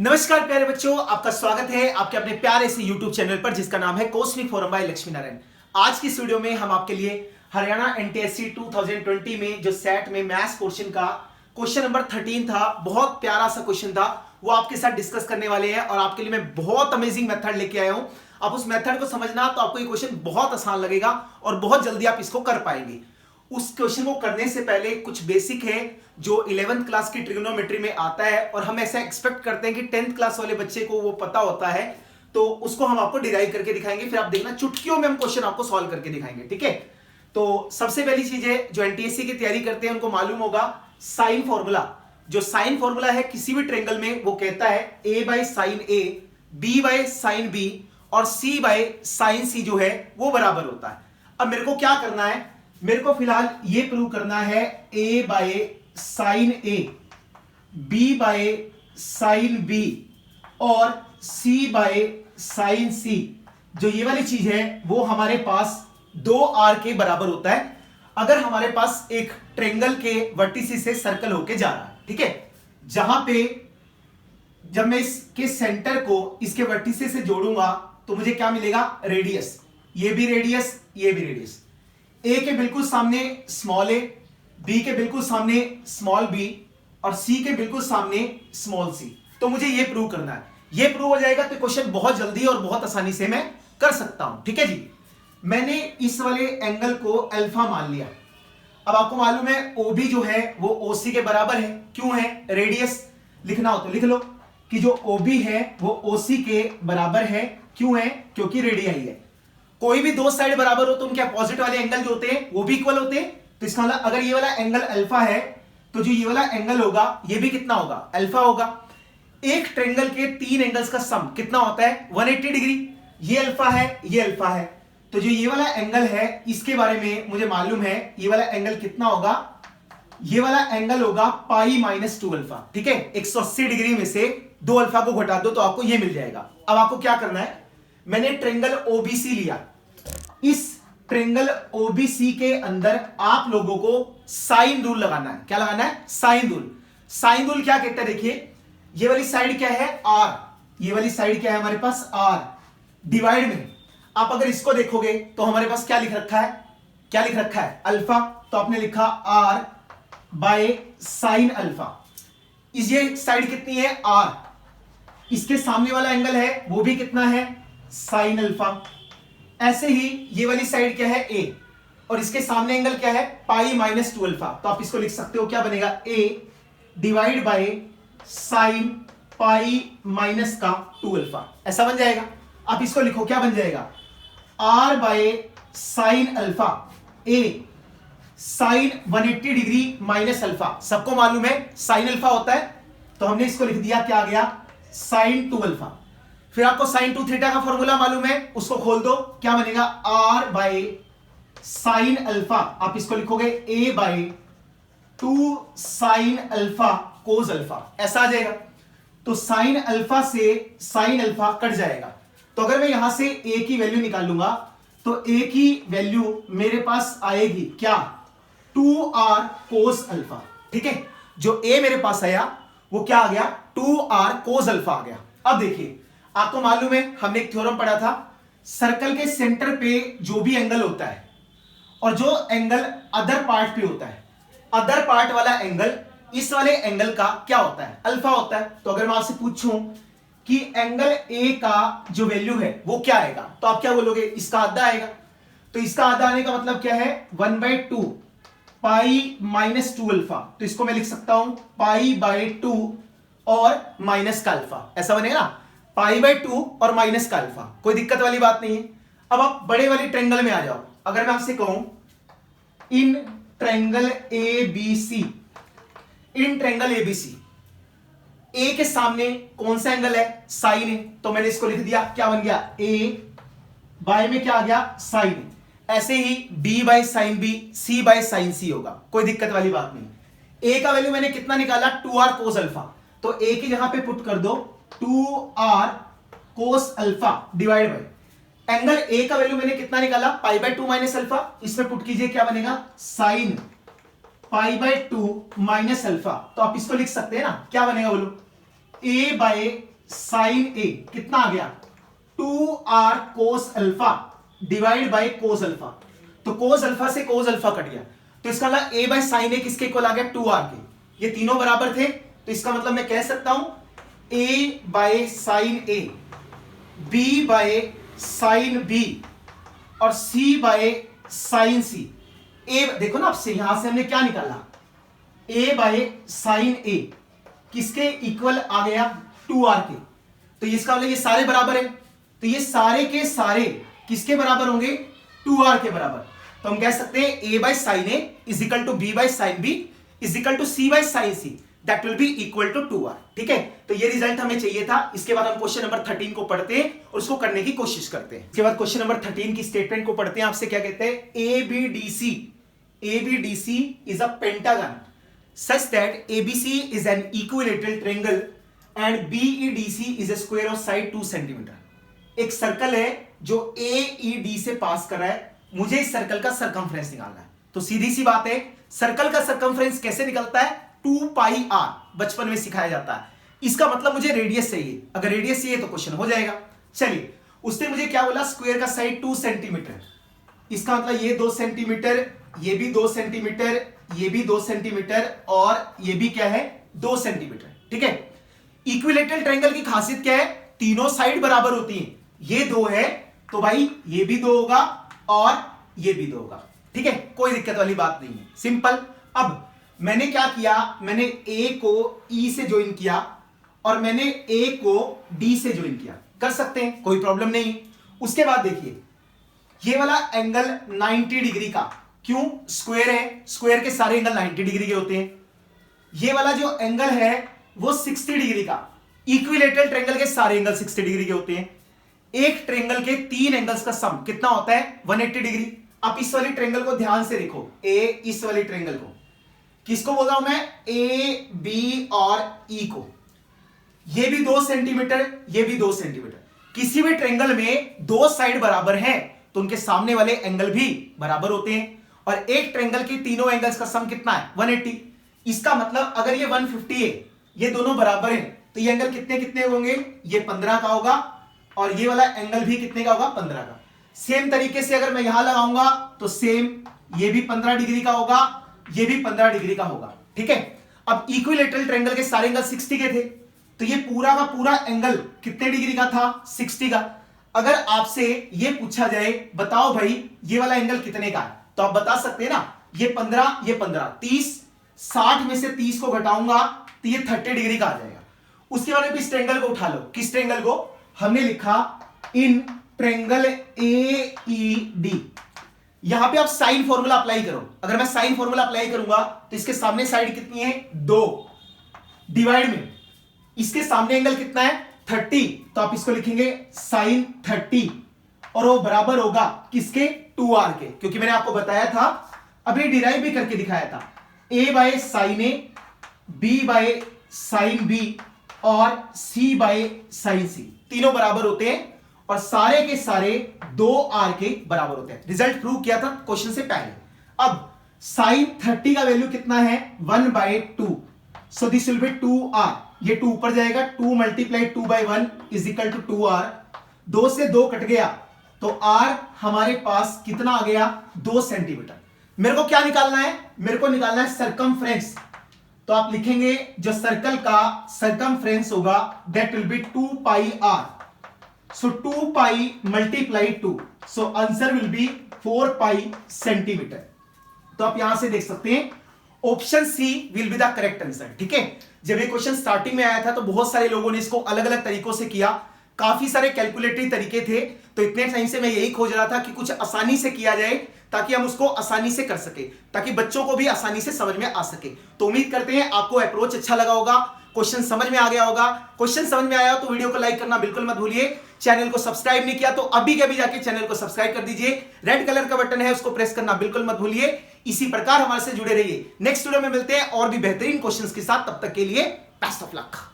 नमस्कार प्यारे बच्चों, आपका स्वागत है आपके अपने प्यारे से YouTube चैनल पर जिसका नाम है कोस्मिक फोरम बाय लक्ष्मी नारायण। आज की इस वीडियो में हम आपके लिए हरियाणा एनटीएससी 2020 में जो सेट में मैथ्स पोर्शन का क्वेश्चन नंबर 13 था, बहुत प्यारा सा क्वेश्चन था, वो आपके साथ डिस्कस करने वाले हैं। और आपके लिए मैं बहुत अमेजिंग मेथड लेके आया हूं। आप उस मेथड को समझना तो आपको ये क्वेश्चन बहुत आसान लगेगा और बहुत जल्दी आप इसको कर पाएंगे। उस क्वेश्चन को करने से पहले कुछ बेसिक है जो 11th क्लास की ट्रिग्नोमेट्री में आता है और हम ऐसा एक्सपेक्ट करते हैं कि 10th क्लास वाले बच्चे को वो पता होता है, तो उसको हम आपको डिराइव करके दिखाएंगे। फिर आप देखना चुटकियों में हम क्वेश्चन आपको सॉल्व करके दिखाएंगे, ठीक है। तो सबसे पहली चीज है, जो एनटीएससी की तैयारी करते हैं उनको मालूम होगा साइन फॉर्मूला। जो साइन फॉर्मूला है किसी भी ट्रायंगल में वो कहता है a by sign a, b by sine b और c बाय साइन c जो है वो बराबर होता है। अब मेरे को क्या करना है, मेरे को फिलहाल ये प्रूव करना है a by sign a, b by sine b और c बाय साइन c, जो ये वाली चीज है वो हमारे पास 2r के बराबर होता है अगर हमारे पास एक ट्रायंगल के वर्टिसेस से सर्कल होके जा रहा है, ठीक है। जहां पे जब मैं इसके सेंटर को इसके वर्टिसेस से जोड़ूंगा तो मुझे क्या मिलेगा, रेडियस। ये भी रेडियस, ये भी रेडियस। ए के बिल्कुल सामने स्मॉल ए, बी के बिल्कुल सामने स्मॉल बी और सी के बिल्कुल सामने स्मॉल सी। तो मुझे ये प्रूव करना है। ये प्रूव हो जाएगा तो क्वेश्चन बहुत जल्दी और बहुत आसानी से मैं कर सकता हूं, ठीक है जी। मैंने इस वाले एंगल को अल्फा मान लिया। अब आपको मालूम है ओबी जो है वो ओसी के बराबर है। क्यों है, रेडियस लिखना हो तो लिख लो कि जो ओबी है वो ओसी के बराबर है। क्यों है, क्योंकि रेडियाई है। कोई भी दो साइड बराबर हो तो उनके अपोजिट वाले एंगल जो होते हैं वो भी इक्वल होते हैं। तो इसका मतलब अगर ये वाला एंगल अल्फा है तो जो ये वाला एंगल होगा ये भी कितना होगा, अल्फा होगा। एक ट्रायंगल के तीन एंगल्स का सम कितना होता है, 180 डिग्री। ये अल्फा है, ये अल्फा है, तो जो ये वाला एंगल है इसके बारे में मुझे मालूम है ये वाला एंगल कितना होगा, ये वाला एंगल होगा पाई माइनस 2 अल्फा, ठीक है। 180 डिग्री में से 2 अल्फा को घटा दो तो आपको ये मिल जाएगा। अब आपको क्या करना है, मैंने ट्रायंगल ओबीसी लिया। इस ट्रायंगल ओबीसी के अंदर आप लोगों को साइन रूल लगाना है। क्या लगाना है, साइन रूल। साइन रूल क्या कहता है, देखिए ये वाली साइड क्या है, आर। ये वाली साइड क्या है हमारे पास, आर। डिवाइड में आप अगर इसको देखोगे तो हमारे पास क्या लिख रखा है, क्या लिख रखा है, अल्फा। तो आपने लिखा आर बाय साइन अल्फा। ये साइड कितनी है, आर। इसके सामने वाला एंगल है वो भी कितना है, साइन अल्फा। ऐसे ही ये वाली साइड क्या है, ए, और इसके सामने एंगल क्या है, पाई माइनस 2 अल्फा। तो आप इसको लिख सकते हो, क्या बनेगा, a divide by sine pi minus का 2 अल्फा। ऐसा बन जाएगा। आप इसको लिखो, क्या बन जाएगा, R by sine alpha, A sine 180 degree minus alpha. सबको मालूम है साइन अल्फा होता है, तो हमने इसको लिख दिया, क्या आ गया, साइन 2 अल्फा। फिर आपको साइन 2 थीटा का फॉर्मूला मालूम है, उसको खोल दो, क्या बनेगा, आर बाय साइन अल्फा। आप इसको लिखोगे a by 2 sine alpha cos alpha. ऐसा आ जाएगा। तो साइन अल्फा से साइन अल्फा कट जाएगा। तो अगर मैं यहां से ए की वैल्यू निकालूंगा तो ए की वैल्यू मेरे पास आएगी क्या, 2r कोस अल्फा, ठीक है। जो ए मेरे पास आया वो क्या आ गया, 2r कोस अल्फा आ गया। अब देखिए आपको मालूम है हमने एक थ्योरम पढ़ा था, सर्कल के सेंटर पे जो भी एंगल होता है और जो एंगल अदर पार्ट पे होता है, अदर पार्ट वाला एंगल इस वाले एंगल का क्या होता है, अल्फा होता है। तो अगर मैं आपसे पूछूं कि एंगल ए का जो वैल्यू है वो क्या आएगा, तो आप क्या बोलोगे, इसका आधा आएगा। तो इसका आधा आने का मतलब क्या है, 1/2 पाई माइनस 2 अल्फा। तो इसको मैं लिख सकता हूं पाई बाय 2 और माइनस का अल्फा। ऐसा बनेगा ना, पाई बाय 2 और माइनस का अल्फा। कोई दिक्कत वाली बात नहीं है। अब आप बड़े वाली ट्रायंगल में आ जाओ। अगर मैं आपसे कहूं in triangle ABC, in triangle ABC, A के सामने कौन सा एंगल है, साइन है। तो मैंने इसको लिख दिया, क्या बन गया, ए बाय में क्या आ गया, साइन। ऐसे ही B by sine B, C by sine C होगा। कोई दिक्कत वाली बात नहीं। ए का वैल्यू मैंने कितना निकाला, 2r कोस अल्फा। तो ए की जगह पे पुट कर दो 2r cos alpha divide by angle A का वैल्यू मैंने कितना निकाला, पाई बाय 2 माइनस अल्फा। इसमें पुट कीजिए, क्या बनेगा, sine pi by 2 minus alpha. तो आप इसको लिख सकते हैं ना, क्या बनेगा बोलो, ए बाय साइन ए कितना आ गया 2r cos alpha divide by cos alpha. तो कोस अल्फा से कोस अल्फा कट गया, तो इसका मतलब a बाय साइन ए किसके इक्वल आ गया 2r के। ये तीनों बराबर थे, तो इसका मतलब मैं कह सकता हूं a by sine A, b by sine b और c by sine c। a देखो ना, आपसे यहां से हमने क्या निकाला, a बाय साइन ए किसके इक्वल आ गया 2r के। तो इसका मतलब ये सारे बराबर है, तो ये सारे के सारे किसके बराबर होंगे 2r के बराबर। तो हम कह सकते हैं a by sine A is equal to b by sine b is equal to c by sine c, that will be equal to 2r। ठीक है, तो ये रिजल्ट हमें चाहिए था। इसके बाद हम क्वेश्चन नंबर 13 को पढ़ते हैं और उसको करने की कोशिश करते हैं। इसके बाद क्वेश्चन नंबर 13 की स्टेटमेंट को पढ़ते हैं। आपसे क्या कहते हैं, ABDC is a pentagon such that ABC is an equilateral triangle and BEDC is a square of side 2 centimetre. एक सर्कल है जो AED से पास कर रहा है, मुझे इस सर्कल का सरकमफ्रेंस निकालना है। तो सीधी सी बात है, सर्कल का सरकमफ्रेंस कैसे निकलता है 2 पाई r, बचपन में सिखाया जाता है। इसका मतलब मुझे रेडियस चाहिए, अगर रेडियस चाहिए तो क्वेश्चन हो जाएगा। चलिए, उसने मुझे क्या बोला, स्क्वायर का साइड 2 सेंटीमीटर, इसका मतलब ये 2 सेंटीमीटर, ये भी 2 सेंटीमीटर, ये भी 2 सेंटीमीटर और ये भी क्या है 2 सेंटीमीटर। ठीक है, इक्विलेटरल ट्रायंगल की खासियत क्या है, तीनों साइड बराबर होती हैं। ये 2 है तो भाई ये भी 2 होगा और ये भी 2 होगा। ठीक है, कोई दिक्कत वाली बात नहीं है, सिंपल। अब मैंने क्या किया, मैंने A को E से ज्वाइन किया और मैंने A को D से ज्वाइन किया, कर सकते हैं, कोई प्रॉब्लम नहीं। उसके बाद देखिए, ये वाला एंगल 90 डिग्री का, क्यों, स्क्वायर है, स्क्वायर के सारे एंगल 90 डिग्री के होते हैं। ये वाला जो एंगल है वो 60 डिग्री का, इक्विलेटरल ट्रायंगल के सारे एंगल 60 डिग्री के होते हैं। एक ट्रायंगल के 3 एंगल्स का सम कितना होता है 180 डिग्री। आप इस वाली ट्रायंगल को ध्यान से देखो, ए, इस वाली ट्रायंगल को किसको बोल रहा हूं मैं, ए, बी और ई को। ये भी 2 सेंटीमीटर, ये भी 2 सेंटीमीटर। किसी भी ट्रायंगल में 2 साइड बराबर हैं तो उनके सामने वाले एंगल भी बराबर होते हैं। और एक ट्रायंगल के तीनों एंगल्स का सम कितना है 180। इसका मतलब अगर ये 150 है, ये दोनों बराबर हैं, तो ये एंगल कितने कितने होंगे, ये 15 का होगा और ये वाला एंगल भी कितने का होगा 15 का। सेम तरीके से अगर मैं यहां लगाऊंगा तो सेम ये भी 15 डिग्री का होगा, ये भी 15 डिग्री का होगा। ठीक है, अब इक्विलेटरल ट्रायंगल के सारे एंगल 60 के थे, तो ये पूरा का पूरा एंगल कितने डिग्री का था 60 का। अगर आपसे ये पूछा जाए बताओ भाई ये वाला एंगल कितने का है, तो आप बता सकते हैं ना, ये 15, ये 15, 30, 60 में से 30 को घटाऊंगा तो ये 30 डिग्री का आ जाएगा। उसके बाद इस ट्रायंगल को उठा लो, किस ट्रायंगल को, हमने लिखा इन ट्रायंगल AED। यहां पे आप साइन फॉर्मूला अप्लाई करो। अगर मैं साइन फॉर्मूला अप्लाई करूंगा तो इसके सामने साइड कितनी है 2, डिवाइड में इसके सामने एंगल कितना है 30, तो आप इसको लिखेंगे साइन 30 और वो बराबर होगा किसके 2r के, क्योंकि मैंने आपको बताया था, अभी डिराइव भी करके दिखाया था, a by sine A, b by sine b और c बाय साइन c, तीनों बराबर होते हैं और सारे के सारे 2r के बराबर होते हैं। रिजल्ट प्रूव किया था क्वेश्चन से पहले। अब साइन 30 का वैल्यू कितना है 1/2, so this will be 2r। ये 2 ऊपर जाएगा, 2 multiply 2/1 is equal to 2r। 2 से 2 कट गया तो r हमारे पास कितना आ गया 2 सेंटीमीटर। मेरे को क्या निकालना है, मेरे को निकालना है सरकमफ्रेंस। तो आप लिखेंगे जो सर्कल का सरकमफ्रेंस होगा that will be 2 pi r, so 2 pi multiply 2, so answer will be 4 pi centimetre. तो आप यहां से देख सकते हैं option C will be the correct answer. ठीक है, जब ये क्वेश्चन स्टार्टिंग में आया था तो बहुत सारे लोगों ने इसको अलग अलग तरीकों से किया, काफी सारे कैलकुलेटरी तरीके थे, तो इतने टाइम से मैं यही खोज रहा था कि कुछ आसानी से किया जाए ताकि हम उसको आसानी से कर सके, ताकि बच्चों को भी आसानी से समझ में आ सके। तो उम्मीद करते हैं आपको अप्रोच अच्छा लगा होगा, क्वेश्चन समझ में आ गया होगा। क्वेश्चन समझ में आया हो तो वीडियो को लाइक करना बिल्कुल मत भूलिए। चैनल को सब्सक्राइब नहीं किया तो अभी के अभी जाके चैनल को सब्सक्राइब कर दीजिए। रेड कलर का बटन है उसको प्रेस करना बिल्कुल मत भूलिए। इसी प्रकार हमारे से जुड़े रहिए। नेक्स्ट वीडियो में मिलते हैं और भी बेहतरीन क्वेश्चंस के साथ, तब तक के लिए बेस्ट ऑफ लक।